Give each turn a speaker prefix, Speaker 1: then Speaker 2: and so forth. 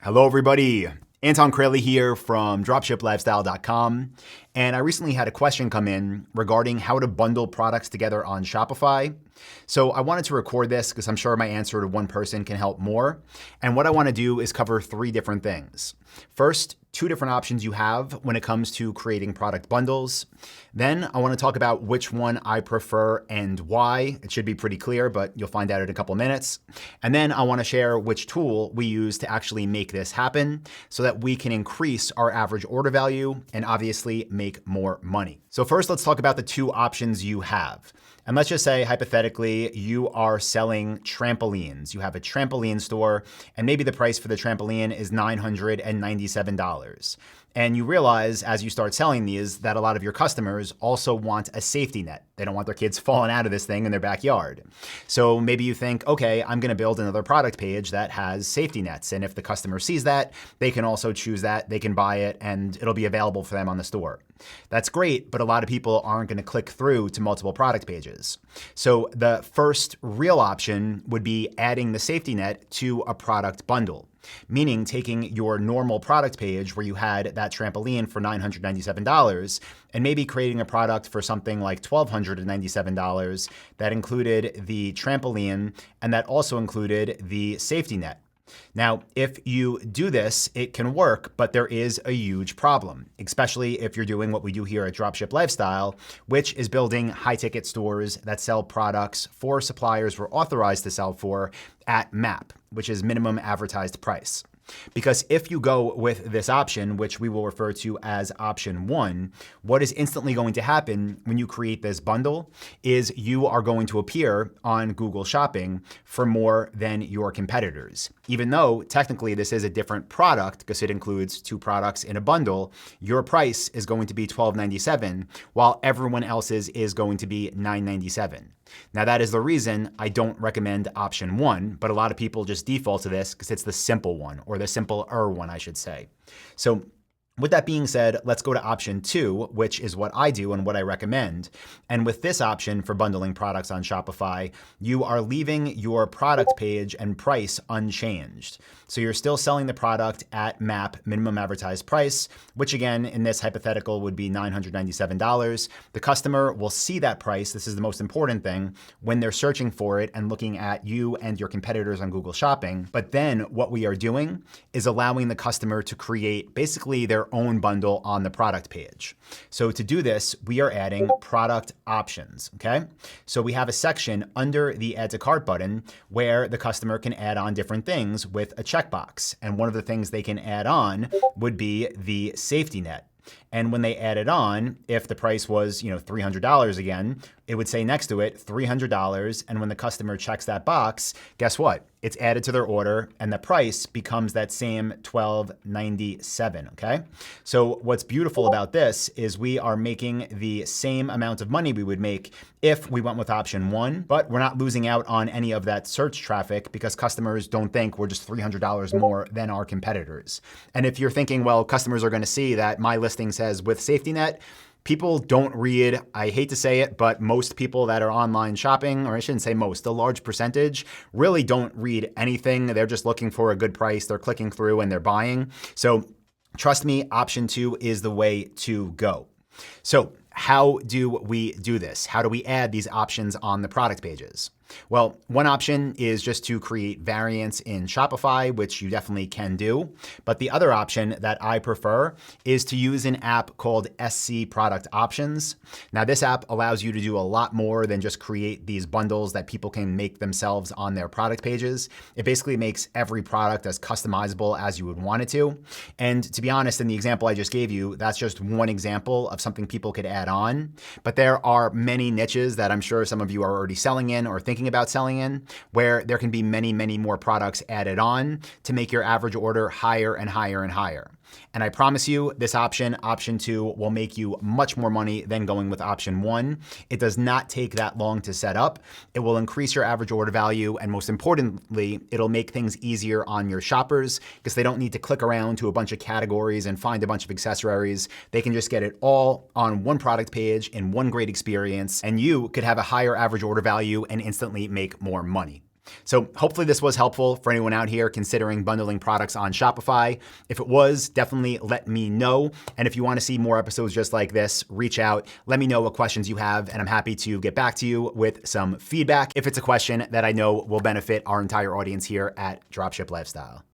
Speaker 1: Hello, everybody. Anton Kraly here from dropshiplifestyle.com. And I recently had a question come in regarding how to bundle products together on Shopify. So I wanted to record this because I'm sure my answer to one person can help more. And what I want to do is cover three different things. First, two different options you have when it comes to creating product bundles. Then I want to talk about which one I prefer and why. It should be pretty clear, but you'll find out in a couple minutes. And then I want to share which tool we use to actually make this happen so that we can increase our average order value and obviously make more money. So first, let's talk about the two options you have. And let's just say, hypothetically, you are selling trampolines. You have a trampoline store, and maybe the price for the trampoline is $997. And you realize as you start selling these that a lot of your customers also want a safety net. They don't want their kids falling out of this thing in their backyard. So maybe you think, okay, I'm gonna build another product page that has safety nets. And if the customer sees that, they can also choose that, they can buy it, and it'll be available for them on the store. That's great, but a lot of people aren't gonna click through to multiple product pages. So the first real option would be adding the safety net to a product bundle. Meaning taking your normal product page where you had that trampoline for $997 and maybe creating a product for something like $1,297 that included the trampoline and that also included the safety net. Now, if you do this, it can work, but there is a huge problem, especially if you're doing what we do here at Dropship Lifestyle, which is building high-ticket stores that sell products for suppliers we're authorized to sell for at MAP, which is minimum advertised price. Because if you go with this option, which we will refer to as option one, what is instantly going to happen when you create this bundle is you are going to appear on Google Shopping for more than your competitors. Even though technically this is a different product because it includes two products in a bundle, your price is going to be $12.97 while everyone else's is going to be $9.97. Now that is the reason I don't recommend option one, but a lot of people just default to this because it's the simple one, or the simpler one, I should say. So with that being said, let's go to option two, which is what I do and what I recommend. And with this option for bundling products on Shopify, you are leaving your product page and price unchanged. So you're still selling the product at MAP, minimum advertised price, which again, in this hypothetical would be $997. The customer will see that price, this is the most important thing, when they're searching for it and looking at you and your competitors on Google Shopping. But then what we are doing is allowing the customer to create basically their own bundle on the product page. So to do this, we are adding product options, okay? So we have a section under the add to cart button where the customer can add on different things with a checkbox. And one of the things they can add on would be the safety net. And when they add it on, if the price was, $300 again, it would say next to it, $300. And when the customer checks that box, guess what? It's added to their order and the price becomes that same $12.97, okay? So what's beautiful about this is we are making the same amount of money we would make if we went with option one, but we're not losing out on any of that search traffic because customers don't think we're just $300 more than our competitors. And if you're thinking, well, customers are gonna see that my listing says with safety net, people don't read, I hate to say it, but most people that are online shopping, or I shouldn't say most, a large percentage, really don't read anything. They're just looking for a good price. They're clicking through and they're buying. So trust me, option two is the way to go. So how do we do this? How do we add these options on the product pages? Well, one option is just to create variants in Shopify, which you definitely can do. But the other option that I prefer is to use an app called SC Product Options. Now, this app allows you to do a lot more than just create these bundles that people can make themselves on their product pages. It basically makes every product as customizable as you would want it to. And to be honest, in the example I just gave you, that's just one example of something people could add on. But there are many niches that I'm sure some of you are already selling in or thinking about selling in, where there can be many, many more products added on to make your average order higher and higher and higher. And I promise you this option two, will make you much more money than going with option one. It does not take that long to set up. It will increase your average order value. And most importantly, it'll make things easier on your shoppers because they don't need to click around to a bunch of categories and find a bunch of accessories. They can just get it all on one product page in one great experience. And you could have a higher average order value and instantly make more money. So hopefully this was helpful for anyone out here considering bundling products on Shopify. If it was, definitely let me know. And if you want to see more episodes just like this, reach out, let me know what questions you have, and I'm happy to get back to you with some feedback if it's a question that I know will benefit our entire audience here at Dropship Lifestyle.